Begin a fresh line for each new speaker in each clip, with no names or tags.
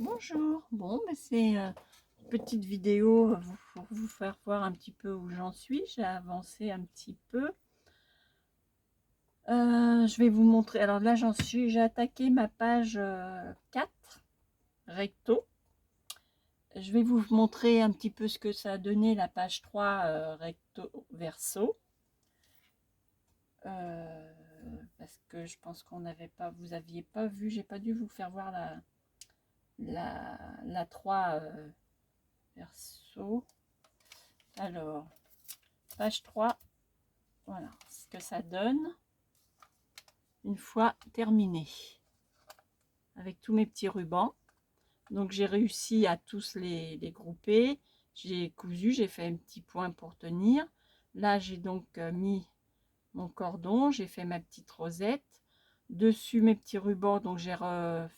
Bonjour, bon, mais c'est une petite vidéo pour vous faire voir un petit peu où j'en suis. J'ai avancé un petit peu. Je vais vous montrer. Alors là, j'en suis. J'ai attaqué ma page 4 recto. Je vais vous montrer un petit peu ce que ça a donné la page 3 recto verso. Parce que je pense qu'on n'avait pas, vous aviez pas vu, j'ai pas dû vous faire voir la 3 verso. Alors, page 3, voilà ce que ça donne une fois terminé. Avec tous mes petits rubans. Donc j'ai réussi à tous les grouper. J'ai cousu, j'ai fait un petit point pour tenir. Là j'ai donc mis mon cordon, j'ai fait ma petite rosette. Dessus mes petits rubans, donc j'ai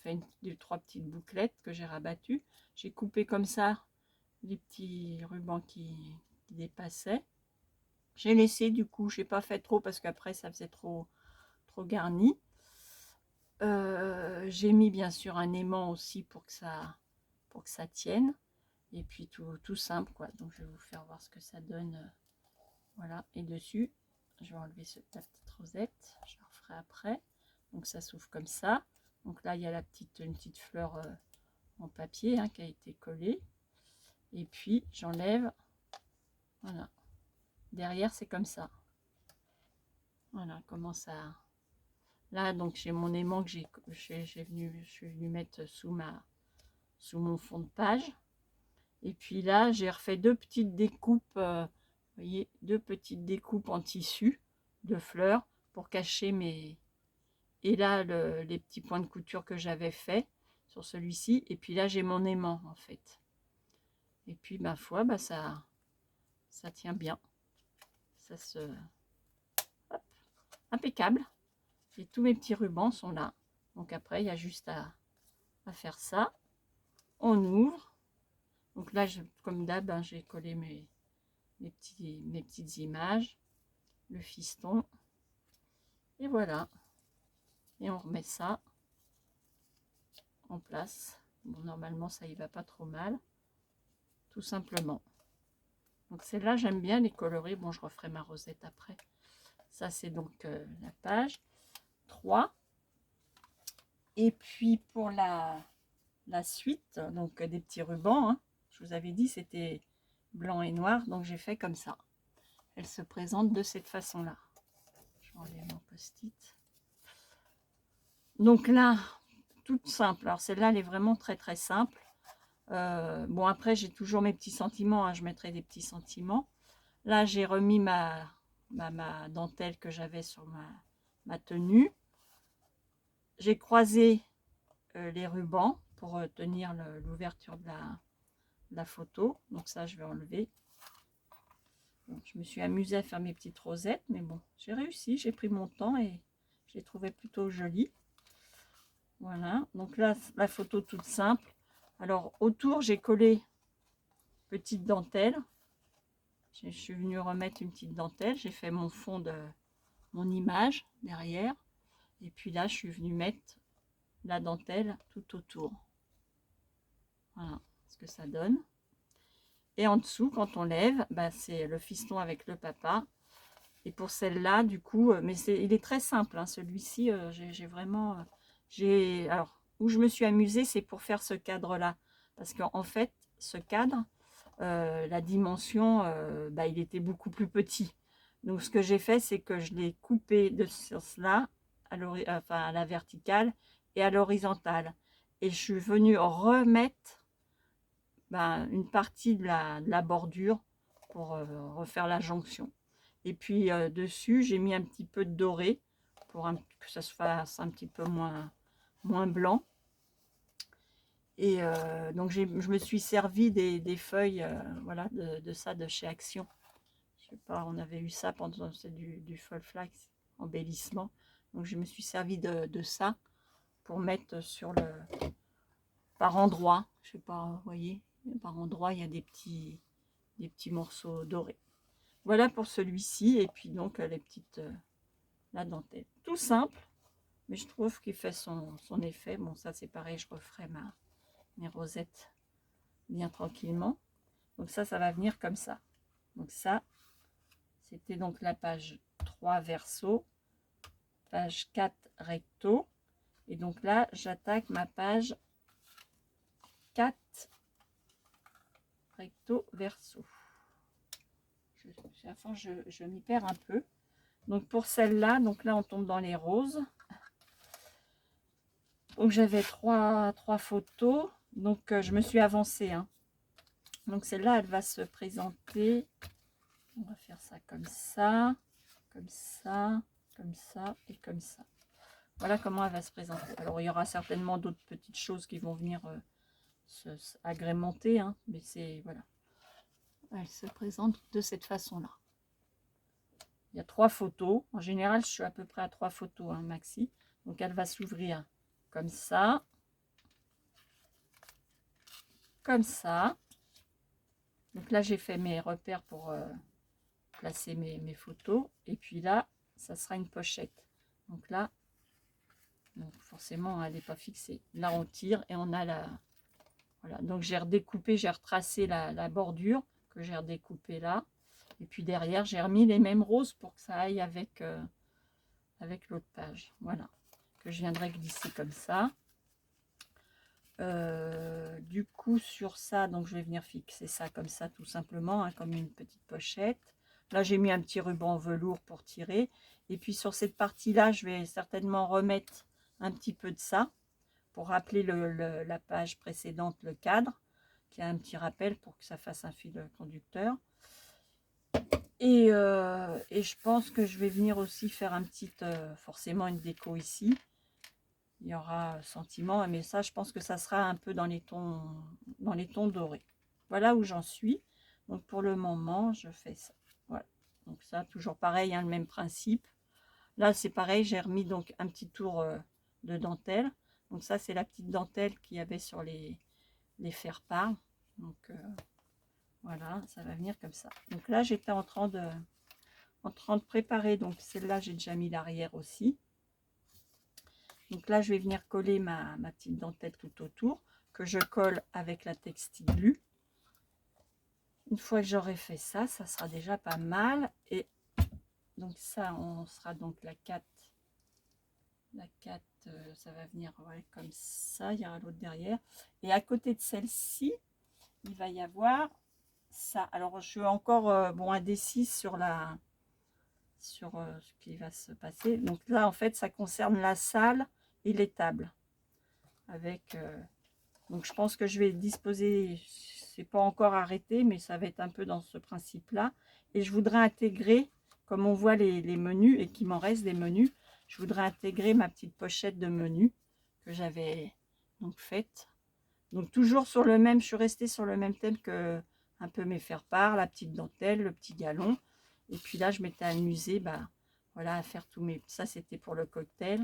fait trois petites bouclettes que j'ai rabattues. J'ai coupé comme ça les petits rubans qui dépassaient. J'ai laissé du coup, je n'ai pas fait trop parce qu'après ça faisait trop garni. J'ai mis bien sûr un aimant aussi pour que ça tienne. Et puis tout simple quoi. Donc je vais vous faire voir ce que ça donne. Voilà. Et dessus, je vais enlever la petite rosette. Je la referai après. Donc ça s'ouvre comme ça. Donc là il y a une petite fleur en papier qui a été collée. Et puis j'enlève. Voilà. Derrière c'est comme ça. Voilà comment ça. Là, donc, j'ai mon aimant que je suis venue mettre sous mon fond de page. Et puis là, j'ai refait deux petites découpes, vous voyez, deux petites découpes en tissu de fleurs pour cacher mes... Et là, les petits points de couture que j'avais fait sur celui-ci. Et puis là, j'ai mon aimant, en fait. Et puis, ma foi, ça tient bien. Ça se... Hop, impeccable. Et tous mes petits rubans sont là. Donc après, il y a juste à faire ça. On ouvre. Donc là, comme d'hab, j'ai collé mes petites images, le fiston. Et voilà. Et on remet ça en place. Bon, normalement, ça y va pas trop mal. Tout simplement. Donc celle-là, j'aime bien les colorer. Bon, je referai ma rosette après. Ça, c'est donc la page 3. Et puis pour la suite, donc des petits rubans, je vous avais dit c'était blanc et noir, donc j'ai fait comme ça. Elle se présente de cette façon-là. Je vais enlever mon post-it. Donc là, toute simple. Alors celle-là, elle est vraiment très très simple. Bon, après, j'ai toujours mes petits sentiments. Je mettrai des petits sentiments. Là, j'ai remis ma dentelle que j'avais sur ma tenue. J'ai croisé les rubans pour tenir l'ouverture de la photo. Donc ça, je vais enlever. Bon, je me suis amusée à faire mes petites rosettes, mais bon, j'ai réussi. J'ai pris mon temps et j'ai trouvé plutôt joli. Voilà, donc là, la photo toute simple. Alors, autour, j'ai collé petite dentelle. Je suis venue remettre une petite dentelle. J'ai fait mon fond de mon image derrière. Et puis là, je suis venue mettre la dentelle tout autour. Voilà ce que ça donne. Et en dessous, quand on lève, c'est le fiston avec le papa. Et pour celle-là, du coup, mais il est très simple, celui-ci, j'ai vraiment... alors, où je me suis amusée, c'est pour faire ce cadre-là. Parce qu'en fait, ce cadre, la dimension, il était beaucoup plus petit. Donc, ce que j'ai fait, c'est que je l'ai coupé sur cela, à la verticale et à l'horizontale. Et je suis venue remettre une partie de la bordure pour refaire la jonction. Et puis dessus, j'ai mis un petit peu de doré pour que ça se fasse un petit peu moins blanc. Et donc je me suis servi des feuilles voilà, de ça de chez Action. Je sais pas, on avait eu ça pendant du faux flax embellissement. Donc je me suis servi de ça pour mettre sur par endroit. Je sais pas, vous voyez, par endroit il y a des petits morceaux dorés. Voilà pour celui-ci. Et puis donc les petites la dentelle. Tout simple, mais je trouve qu'il fait son effet. Bon, ça c'est pareil, je referai mes rosettes bien tranquillement. Donc ça va venir comme ça. Donc ça, c'était donc la page 3 verso, page 4 recto. Et donc là, j'attaque ma page 4 recto verso. À fond, je m'y perds un peu. Donc pour celle-là, donc là on tombe dans les roses. Donc j'avais trois photos. Donc je me suis avancée. Hein. Donc celle-là, elle va se présenter. On va faire ça comme ça, comme ça, comme ça et comme ça. Voilà comment elle va se présenter. Alors il y aura certainement d'autres petites choses qui vont venir agrémenter. Hein, mais c'est voilà. Elle se présente de cette façon-là. Il y a 3 photos. En général, je suis à peu près à 3 photos, hein, maxi. Donc, elle va s'ouvrir comme ça. Comme ça. Donc là, j'ai fait mes repères pour placer mes photos. Et puis là, ça sera une pochette. Donc là, donc forcément, elle n'est pas fixée. Là, on tire et on a la... Voilà. Donc, j'ai redécoupé, j'ai retracé la bordure que j'ai redécoupée là. Et puis derrière, j'ai remis les mêmes roses pour que ça aille avec, avec l'autre page. Voilà. Que je viendrai glisser comme ça. Du coup, sur ça, donc je vais venir fixer ça comme ça, tout simplement, hein, comme une petite pochette. Là, j'ai mis un petit ruban velours pour tirer. Et puis, sur cette partie-là, je vais certainement remettre un petit peu de ça pour rappeler la page précédente, le cadre, qui a un petit rappel pour que ça fasse un fil conducteur. Et je pense que je vais venir aussi faire un petit, forcément une déco ici. Il y aura sentiment, mais ça, je pense que ça sera un peu dans les tons dorés. Voilà où j'en suis. Donc pour le moment, je fais ça. Voilà. Donc ça, toujours pareil, hein, le même principe. Là, c'est pareil, j'ai remis donc un petit tour de dentelle. Donc ça, c'est la petite dentelle qu'il y avait sur les faire-part. Donc voilà, ça va venir comme ça. Donc là, j'étais en train de préparer. Donc celle-là, j'ai déjà mis l'arrière aussi. Donc là, je vais venir coller ma petite dentelle tout autour, que je colle avec la textile glue. Une fois que j'aurai fait ça, ça sera déjà pas mal. Et donc ça, on sera donc la 4. La 4, ça va venir ouais, comme ça. Il y aura l'autre derrière. Et à côté de celle-ci, il va y avoir ça. Alors, je suis encore bon indécise sur ce qui va se passer. Donc là, en fait, ça concerne la salle et les tables. Avec donc je pense que je vais disposer, c'est pas encore arrêté, mais ça va être un peu dans ce principe là. Et je voudrais intégrer, comme on voit les menus et qu'il m'en reste des menus, je voudrais intégrer ma petite pochette de menu que j'avais donc faite. Donc toujours sur le même, je suis restée sur le même thème que un peu mes faire-part, la petite dentelle, le petit galon. Et puis là, je m'étais amusée, bah voilà, à faire tous mes. Ça, c'était pour le cocktail.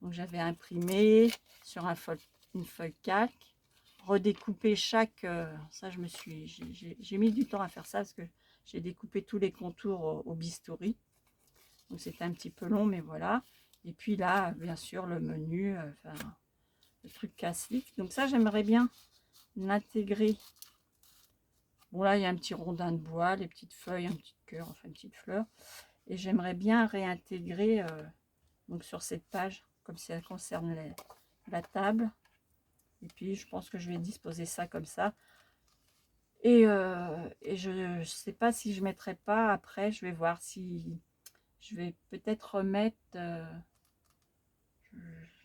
Donc j'avais imprimé sur une feuille calque, redécoupé chaque. Ça, j'ai mis du temps à faire ça parce que j'ai découpé tous les contours au bistouri. Donc c'était un petit peu long, mais voilà. Et puis là, bien sûr, le menu, enfin, le truc classique. Donc ça, j'aimerais bien l'intégrer. Bon là, il y a un petit rondin de bois, les petites feuilles, un petit cœur, enfin une petite fleur. Et j'aimerais bien réintégrer donc sur cette page, comme ça concerne la table. Et puis je pense que je vais disposer ça comme ça. Et je ne sais pas si je ne mettrai pas après, je vais voir si je vais peut-être remettre,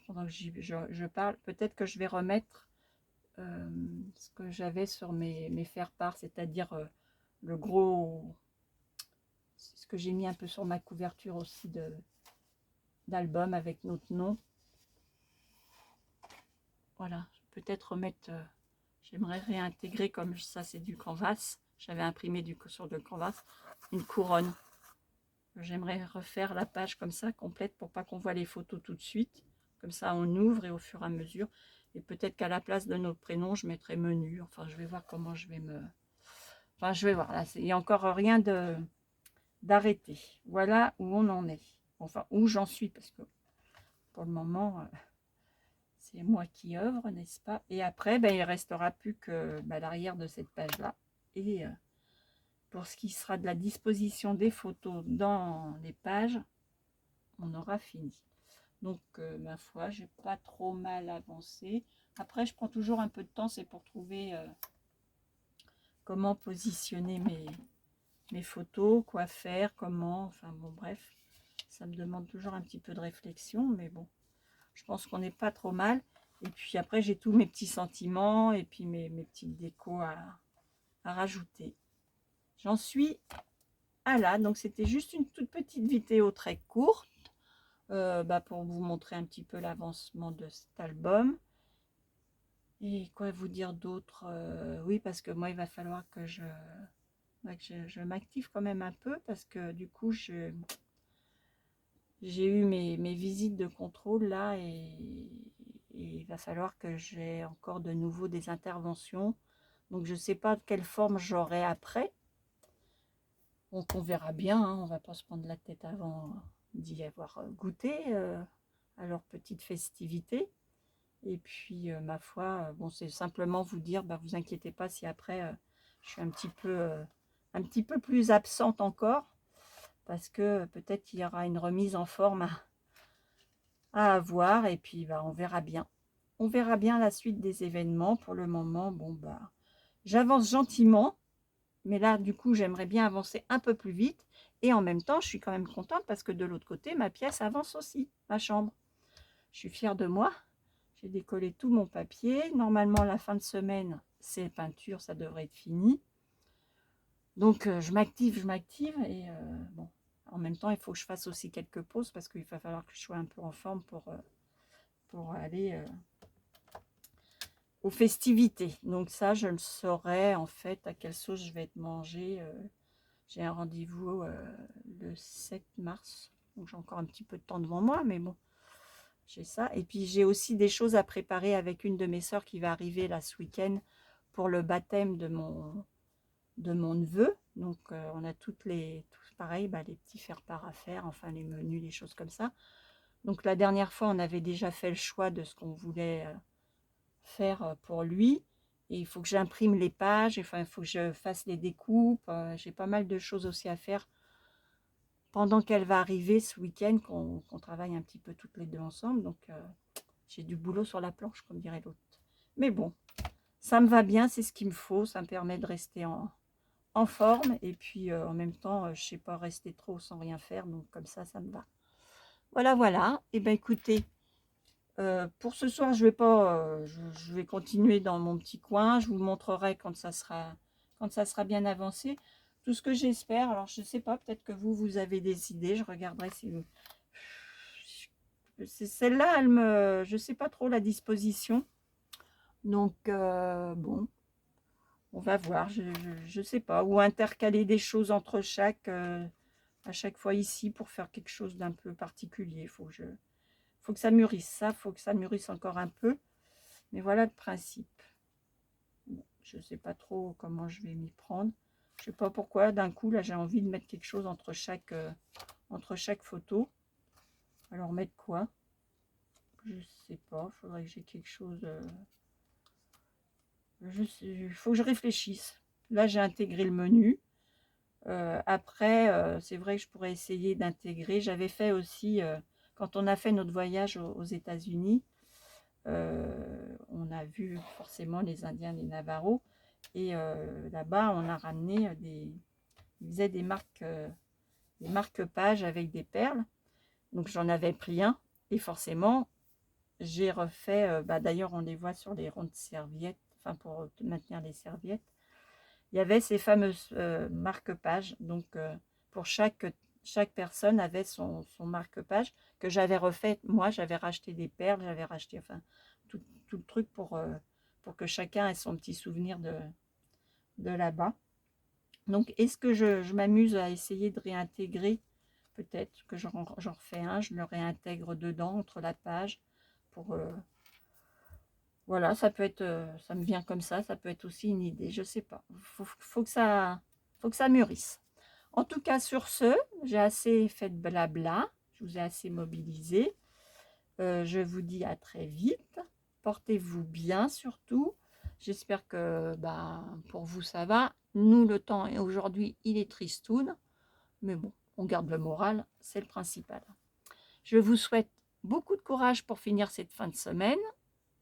pendant que je parle, peut-être que je vais remettre ce que j'avais sur mes faire-part, c'est-à-dire le gros, ce que j'ai mis un peu sur ma couverture aussi d'album avec notre nom. Voilà, peut-être remettre, j'aimerais réintégrer, comme ça c'est du canvas, j'avais imprimé sur le canvas, une couronne. J'aimerais refaire la page comme ça, complète, pour pas qu'on voit les photos tout de suite. Comme ça, on ouvre et au fur et à mesure. Et peut-être qu'à la place de notre prénom, je mettrai menu. Enfin, je vais voir comment je vais me... Enfin, je vais voir. Là, il n'y a encore rien d'arrêté. Voilà où on en est. Enfin, où j'en suis, parce que pour le moment, C'est moi qui œuvre, n'est-ce pas? Et après, ben, il ne restera plus que l'arrière de cette page-là. Et pour ce qui sera de la disposition des photos dans les pages, on aura fini. Donc, ma foi, j'ai pas trop mal avancé. Après, je prends toujours un peu de temps, c'est pour trouver comment positionner mes photos, quoi faire, comment, enfin bon, bref. Ça me demande toujours un petit peu de réflexion, mais bon, je pense qu'on n'est pas trop mal. Et puis après, j'ai tous mes petits sentiments et puis mes petites décos à rajouter. J'en suis à là, donc c'était juste une toute petite vidéo très courte pour vous montrer un petit peu l'avancement de cet album. Et quoi vous dire d'autre? Oui, parce que moi, il va falloir que je m'active quand même un peu parce que du coup, j'ai eu mes visites de contrôle là et il va falloir que j'ai encore de nouveau des interventions. Donc, je ne sais pas de quelle forme j'aurai après. Donc, on verra bien. Hein, on ne va pas se prendre la tête avant d'y avoir goûté à leur petite festivité. Et puis, ma foi, bon, c'est simplement vous dire, vous inquiétez pas si après, je suis un petit peu plus absente encore, parce que peut-être qu'il y aura une remise en forme à avoir, et puis on verra bien. On verra bien la suite des événements. Pour le moment, bon, j'avance gentiment, mais là, du coup, j'aimerais bien avancer un peu plus vite, et en même temps, je suis quand même contente, parce que de l'autre côté, ma pièce avance aussi, ma chambre. Je suis fière de moi. J'ai décollé tout mon papier. Normalement, la fin de semaine, c'est peinture, ça devrait être fini. Donc, je m'active. Et bon, en même temps, il faut que je fasse aussi quelques pauses parce qu'il va falloir que je sois un peu en forme pour aller aux festivités. Donc ça, je le saurai en fait à quelle sauce je vais être mangée. J'ai un rendez-vous le 7 mars. Donc, j'ai encore un petit peu de temps devant moi, mais bon. J'ai ça. Et puis, j'ai aussi des choses à préparer avec une de mes sœurs qui va arriver là ce week-end pour le baptême de mon neveu. Donc, on a tous pareil, les petits faire-part à faire, enfin les menus, les choses comme ça. Donc, la dernière fois, on avait déjà fait le choix de ce qu'on voulait faire pour lui. Et il faut que j'imprime les pages, enfin, il faut que je fasse les découpes. J'ai pas mal de choses aussi à faire pendant qu'elle va arriver ce week-end, qu'on travaille un petit peu toutes les deux ensemble. Donc, j'ai du boulot sur la planche, comme dirait l'autre. Mais bon, ça me va bien, c'est ce qu'il me faut. Ça me permet de rester en forme. Et puis, en même temps, je ne sais pas rester trop sans rien faire. Donc, comme ça me va. Voilà, voilà. Et bien, écoutez, pour ce soir, je vais pas, je vais continuer dans mon petit coin. Je vous montrerai quand ça sera bien avancé. Tout ce que j'espère, alors je ne sais pas, peut-être que vous avez des idées. Je regarderai si vous... Celle-là, je ne sais pas trop la disposition. Donc, bon, on va voir. Je ne sais pas. Ou intercaler des choses entre à chaque fois ici pour faire quelque chose d'un peu particulier. Faut que ça mûrisse. Ça, faut que ça mûrisse encore un peu. Mais voilà le principe. Bon, je ne sais pas trop comment je vais m'y prendre. Je ne sais pas pourquoi. D'un coup, là, j'ai envie de mettre quelque chose entre chaque photo. Alors, mettre quoi? Je ne sais pas. Il faudrait que j'ai quelque chose... il faut que je réfléchisse. Là, j'ai intégré le menu. Après, c'est vrai que je pourrais essayer d'intégrer. J'avais fait aussi, quand on a fait notre voyage aux États-Unis, on a vu forcément les Indiens, les Navajos. Et là-bas, on a ramené ils faisaient des marque-pages avec des perles. Donc, j'en avais pris un. Et forcément, j'ai refait, d'ailleurs, on les voit sur les rondes serviettes, enfin, pour maintenir les serviettes. Il y avait ces fameuses marque-pages. Donc, pour chaque personne avait son marque-page que j'avais refait. Moi, j'avais racheté des perles, j'avais racheté, enfin, tout le truc pour que chacun ait son petit souvenir de là-bas. Donc, est-ce que je m'amuse à essayer de réintégrer? Peut-être que j'en refais un, je le réintègre dedans, entre la page, pour... voilà, ça peut être, ça me vient comme ça peut être aussi une idée, je sais pas. Faut que ça mûrisse. En tout cas, sur ce, j'ai assez fait de blabla, je vous ai assez mobilisé. Je vous dis à très vite. Portez-vous bien surtout. J'espère que pour vous ça va. Nous, le temps et aujourd'hui, il est tristoun. Mais bon, on garde le moral, c'est le principal. Je vous souhaite beaucoup de courage pour finir cette fin de semaine.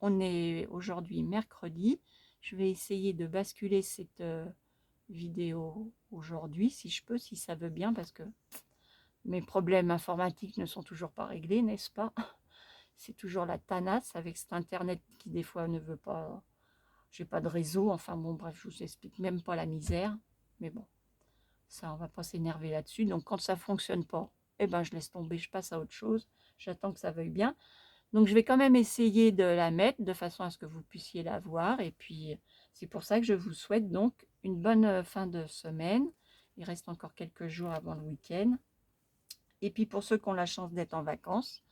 On est aujourd'hui mercredi. Je vais essayer de basculer cette vidéo aujourd'hui, si je peux, si ça veut bien, parce que mes problèmes informatiques ne sont toujours pas réglés, n'est-ce pas? C'est toujours la tanasse avec cet internet qui des fois ne veut pas, j'ai pas de réseau, enfin bon bref, je vous explique même pas la misère, mais bon, ça on va pas s'énerver là-dessus. Donc quand ça fonctionne pas, eh ben je laisse tomber, je passe à autre chose, j'attends que ça veuille bien. Donc je vais quand même essayer de la mettre de façon à ce que vous puissiez la voir, et puis c'est pour ça que je vous souhaite donc une bonne fin de semaine. Il reste encore quelques jours avant le week-end. Et puis pour ceux qui ont la chance d'être en vacances,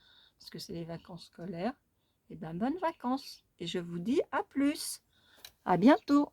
parce que c'est les vacances scolaires, et bien bonnes vacances. Et je vous dis à plus, à bientôt.